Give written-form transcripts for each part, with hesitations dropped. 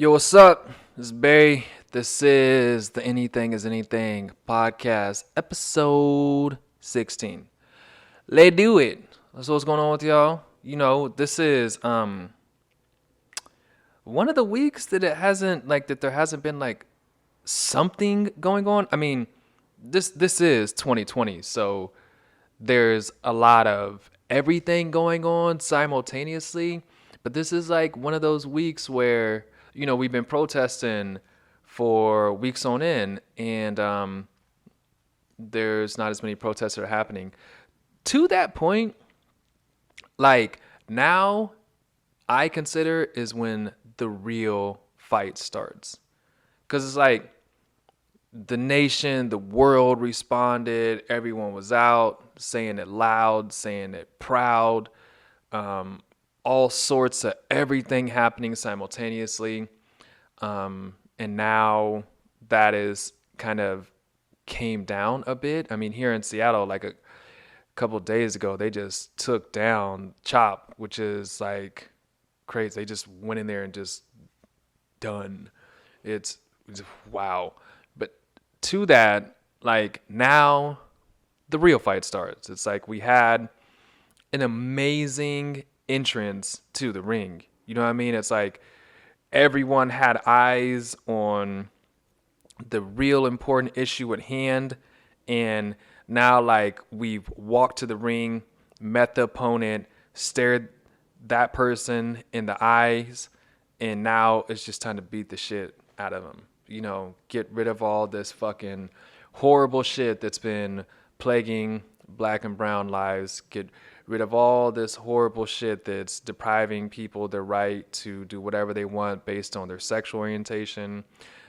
Yo, what's up? This is Barry. This is the Anything is Anything podcast, episode 16. Let's do it. That's what's going on with y'all. This is one of the weeks that there hasn't been like something going on. I mean, this is 2020, so there's a lot of everything going on simultaneously. But this is like one of those weeks where, we've been protesting for weeks on end, and there's not as many protests that are happening. To that point, like now, I consider is when the real fight starts. Because it's like the nation, the world responded. Everyone was out saying it loud, saying it proud. All sorts of everything happening simultaneously. And now that is kind of came down a bit. I mean, here in Seattle, like a couple of days ago, they just took down Chop, which is like crazy. They just went in there and just done. It's wow. But to that, like now the real fight starts. It's like we had an amazing entrance to the ring. You know what I mean? It's like everyone had eyes on the real important issue at hand. And now, like, we've walked to the ring, met the opponent, stared that person in the eyes, and now it's just time to beat the shit out of them. Get rid of all this fucking horrible shit that's been plaguing black and brown lives. Get rid of all this horrible shit that's depriving people their right to do whatever they want based on their sexual orientation,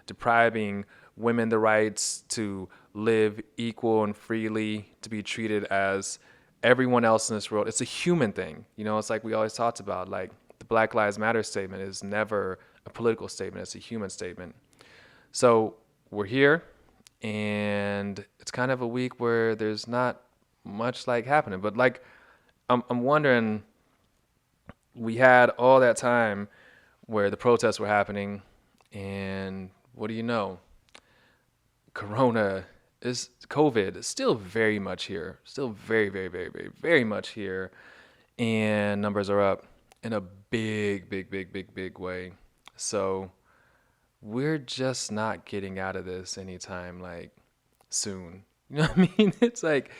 depriving women the rights to live equal and freely, to be treated as everyone else in this world. It's a human thing. It's like we always talked about, like the Black Lives Matter statement is never a political statement. It's a human statement. So we're here, and it's kind of a week where there's not much like happening, but like I'm wondering, we had all that time where the protests were happening, and what do you know? COVID is still very much here, still very, very, very, very, very much here, and numbers are up in a big, big, big, big, big way. So we're just not getting out of this anytime like soon. You know what I mean? It's like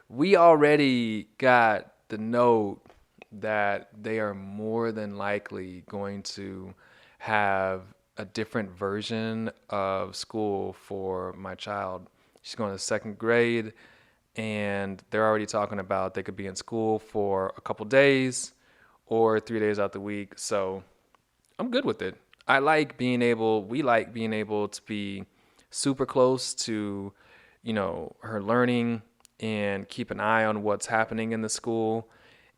we already got the note that they are more than likely going to have a different version of school for my child. She's going to second grade, and they're already talking about they could be in school for a couple days or 3 days out the week. So I'm good with it. We like being able to be super close to, her learning and keep an eye on what's happening in the school.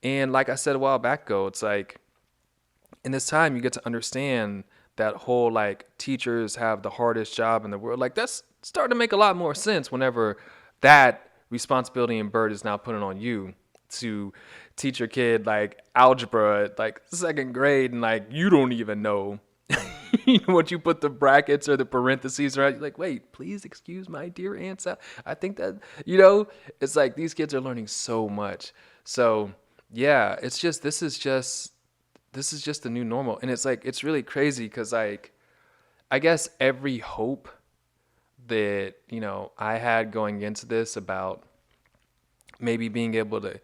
And like I said a while back ago, it's like in this time you get to understand that whole like teachers have the hardest job in the world. Like that's starting to make a lot more sense whenever that responsibility and burden is now put on you to teach your kid like algebra at like second grade, and like you don't even know what you put the brackets or the parentheses around. You're like, wait, please excuse my dear aunt. I think that, it's like these kids are learning so much. So yeah, this is just the new normal. And it's like, it's really crazy because like, I guess every hope that, I had going into this about maybe being able to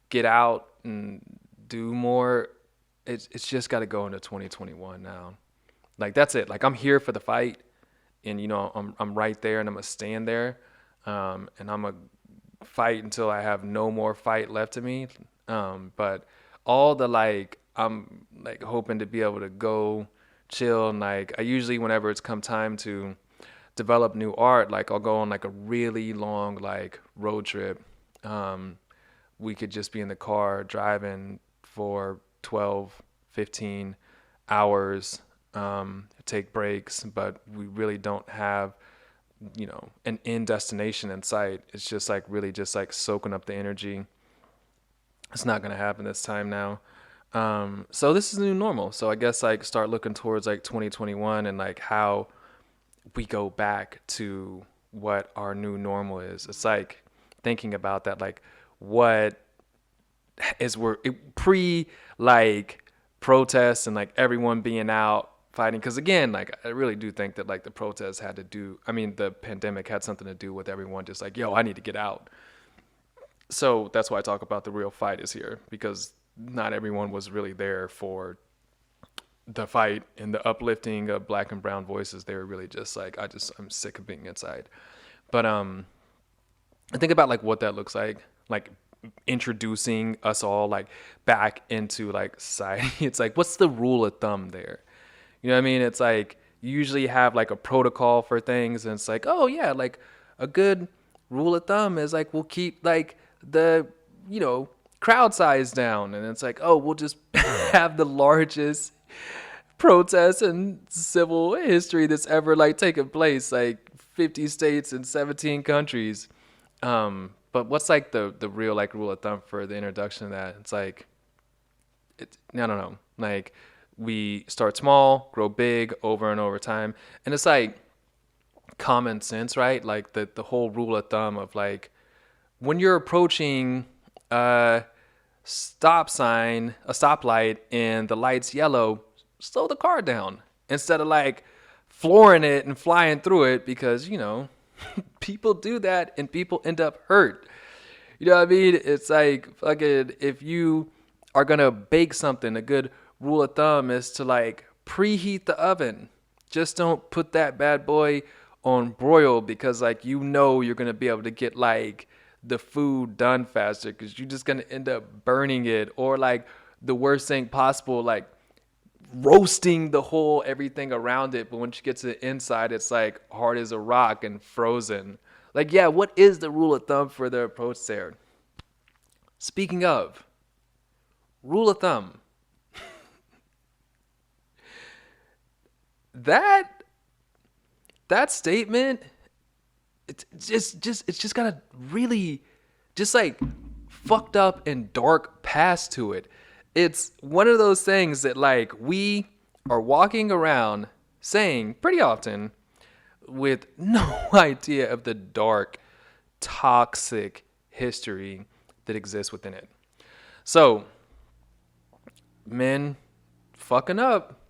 get out and do more, it's just got to go into 2021 now. Like that's it. Like I'm here for the fight, and I'm right there, and I'm gonna stand there, and I'm gonna fight until I have no more fight left in me. But all the like, I'm like hoping to be able to go chill, and like I usually whenever it's come time to develop new art, like I'll go on like a really long like road trip. We could just be in the car driving for 12, 15 hours, take breaks, but we really don't have, an end destination in sight. It's just like really just like soaking up the energy. It's not going to happen this time now. So this is the new normal. So I guess like start looking towards like 2021 and like how we go back to what our new normal is. It's like thinking about that, like what is we're pre like protests and like everyone being out fighting. Because again, like I really do think that like the protests had to do. I mean, the pandemic had something to do with everyone just like, yo, I need to get out. So that's why I talk about the real fight is here because not everyone was really there for the fight and the uplifting of black and brown voices. They were really just like, I'm sick of being inside. But I think about like what that looks like introducing us all like back into like society. It's like, what's the rule of thumb there? You know what I mean? It's like you usually have like a protocol for things, and it's like, oh yeah, like a good rule of thumb is like we'll keep like the crowd size down, and it's like, oh, we'll just have the largest protests in civil history that's ever like taken place, like 50 states and 17 countries. But what's like the real like rule of thumb for the introduction of that? It's like I don't know. Like we start small, grow big over and over time, and it's like common sense, right? Like the whole rule of thumb of like when you're approaching a stoplight, and the light's yellow, slow the car down instead of like flooring it and flying through it because people do that and people end up hurt. You know what I mean? It's like fucking if you are gonna bake something, a good rule of thumb is to like preheat the oven. Just don't put that bad boy on broil because like you're gonna be able to get like the food done faster because you're just gonna end up burning it, or like the worst thing possible, like roasting the whole everything around it, but once you get to the inside it's like hard as a rock and frozen. Like, yeah, what is the rule of thumb for the approach there? Speaking of rule of thumb, that statement, it's just got a really just like fucked up and dark past to it. It's one of those things that like we are walking around saying pretty often with no idea of the dark, toxic history that exists within it. So, men fucking up,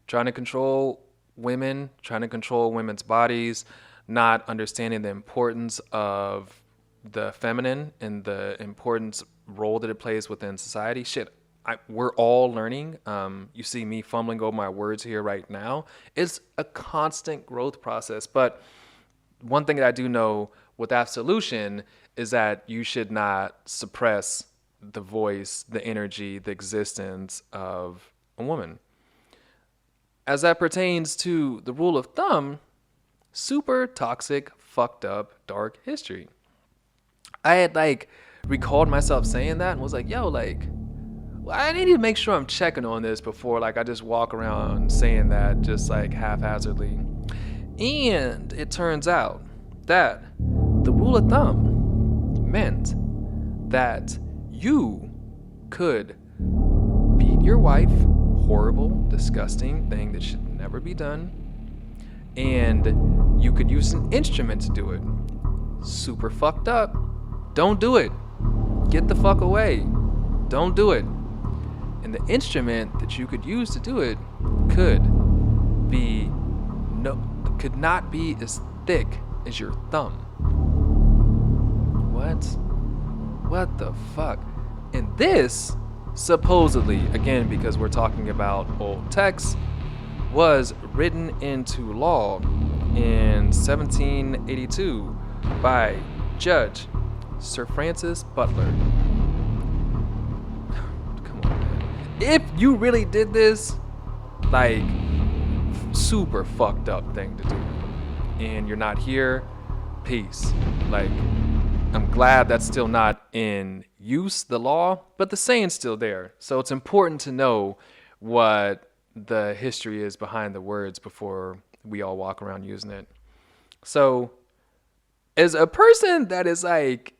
trying to control women, trying to control women's bodies, not understanding the importance of the feminine and the importance role that it plays within society. Shit, we're all learning. You see me fumbling over my words here right now. It's a constant growth process. But one thing that I do know with absolution is that you should not suppress the voice, the energy, the existence of a woman. As that pertains to the rule of thumb, super toxic, fucked up, dark history. I had like recalled myself saying that and was like, yo, like, I need to make sure I'm checking on this before like I just walk around saying that just like haphazardly. And it turns out that the rule of thumb meant that you could beat your wife, horrible, disgusting thing that should never be done, and you could use an instrument to do it. Super fucked up. Don't do it. Get the fuck away. Don't do it. And the instrument that you could use to do it could not be as thick as your thumb. What the fuck? And this, supposedly, again, because we're talking about old texts, was written into law in 1782 by Judge Sir Francis Butler. Come on, man. If you really did this, like, super fucked up thing to do, and you're not here, peace. Like, I'm glad that's still not in use, the law, but the saying's still there. So it's important to know what the history is behind the words before we all walk around using it. So as a person that is like,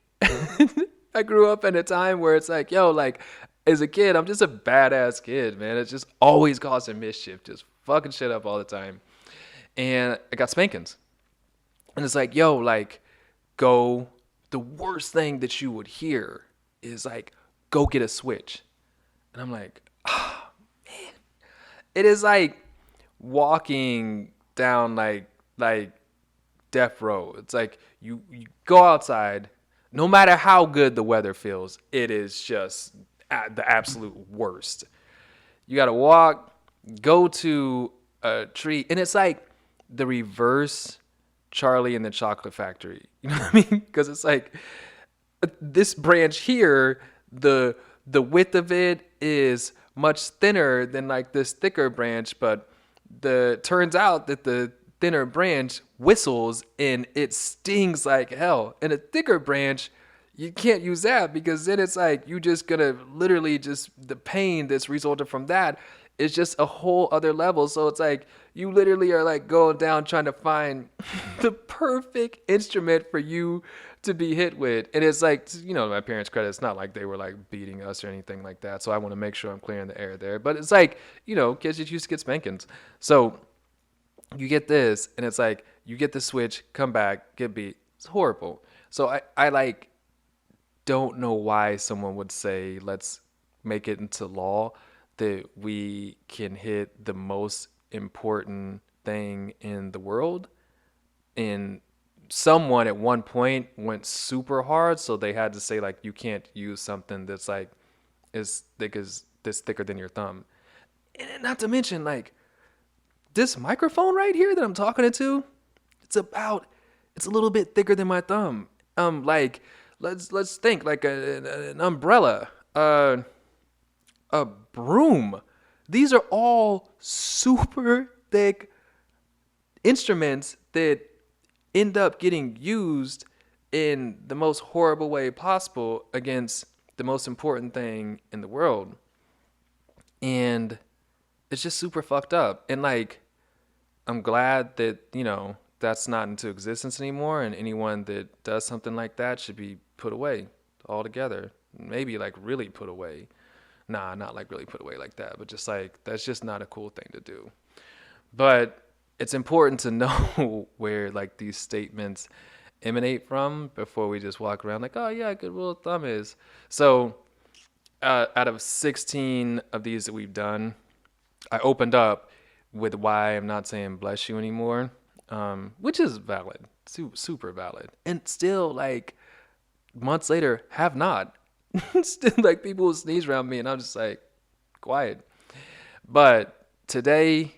I grew up in a time where it's like, yo, like as a kid, I'm just a badass kid, man. It's just always causing mischief, just fucking shit up all the time. And I got spankings. And it's like, yo, like, go. The worst thing that you would hear is like, go get a switch. And I'm like, it is like walking down like death row. It's like you go outside, no matter how good the weather feels, it is just the absolute worst. You got to walk, go to a tree, and it's like the reverse Charlie and the Chocolate Factory. You know what I mean? Because it's like this branch here, the width of it is much thinner than like this thicker branch, but the turns out that the thinner branch whistles and it stings like hell. And a thicker branch, you can't use that because then it's like you just gonna literally just the pain that's resulted from that is just a whole other level. So it's like you literally are like going down trying to find the perfect instrument for you to be hit with. And it's like, you know, my parents' credit, it's not like they were like beating us or anything like that. So I want to make sure I'm clearing the air there. But it's like, you know, kids just used to get spankings. So you get this, and it's like you get the switch, come back, get beat. It's horrible. So I like don't know why someone would say let's make it into law that we can hit the most important thing in the world. And someone at one point went super hard, so they had to say like you can't use something that's like as thick as this thicker than your thumb. And not to mention like this microphone right here that I'm talking into, it's a little bit thicker than my thumb. Like let's think like an umbrella, a broom. These are all super thick instruments that end up getting used in the most horrible way possible against the most important thing in the world. And it's just super fucked up. And like, I'm glad that, you know, that's not into existence anymore. And anyone that does something like that should be put away altogether. Maybe like really put away. Nah, not like really put away like that, but just like, that's just not a cool thing to do. But it's important to know where like these statements emanate from before we just walk around like, oh yeah, good rule of thumb is. So out of 16 of these that we've done, I opened up with why I'm not saying bless you anymore, which is valid, super valid. And still like months later have not. Still like people will sneeze around me and I'm just like quiet. But today,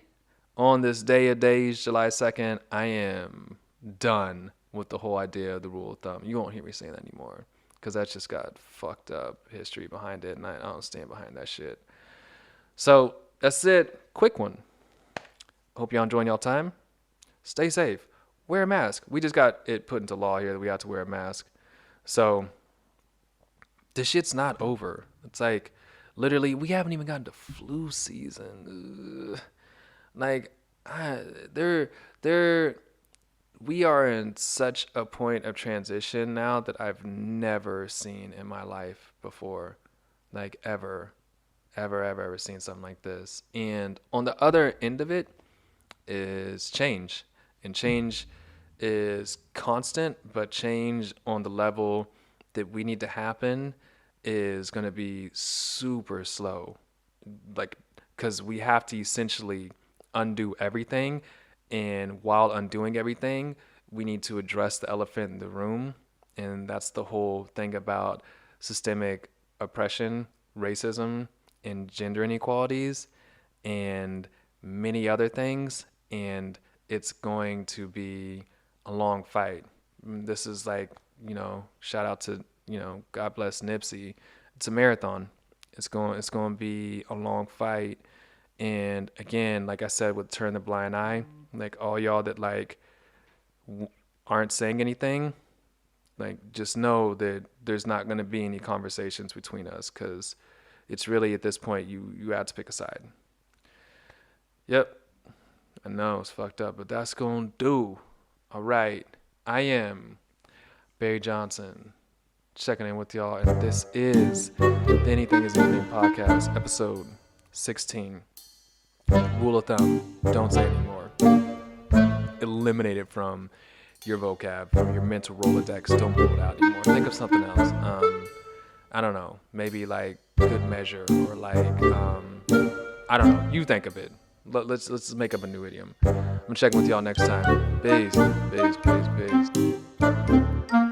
on this day of days, July 2nd, I am done with the whole idea of the rule of thumb. You won't hear me saying that anymore because that's just got fucked up history behind it, and I don't stand behind that shit. So that's it. Quick one. Hope y'all enjoying y'all time. Stay safe. Wear a mask. We just got it put into law here that we have to wear a mask. So this shit's not over. It's like literally we haven't even gotten to flu season. Ugh. Like, they're we are in such a point of transition now that I've never seen in my life before. Like, ever seen something like this. And on the other end of it is change. And change is constant, but change on the level that we need to happen is going to be super slow. Like, because we have to essentially undo everything, and while undoing everything we need to address the elephant in the room, and that's the whole thing about systemic oppression, racism, and gender inequalities and many other things. And it's going to be a long fight. This is like, you know, shout out to, you know, God bless Nipsey. It's a marathon. It's going to be a long fight. And again, like I said, with Turn the Blind Eye, like all y'all that like aren't saying anything, like just know that there's not going to be any conversations between us, because it's really at this point you have to pick a side. Yep, I know it's fucked up, but that's going to do. All right, I am Barry Johnson, checking in with y'all, and this is the Anything is Anything podcast, episode 16. Rule of thumb: don't say anymore. Eliminate it from your vocab, from your mental Rolodex. Don't pull it out anymore. Think of something else. I don't know. Maybe like good measure, or like I don't know. You think of it. Let's make up a new idiom. I'm checking with y'all next time. Peace, peace, peace, peace.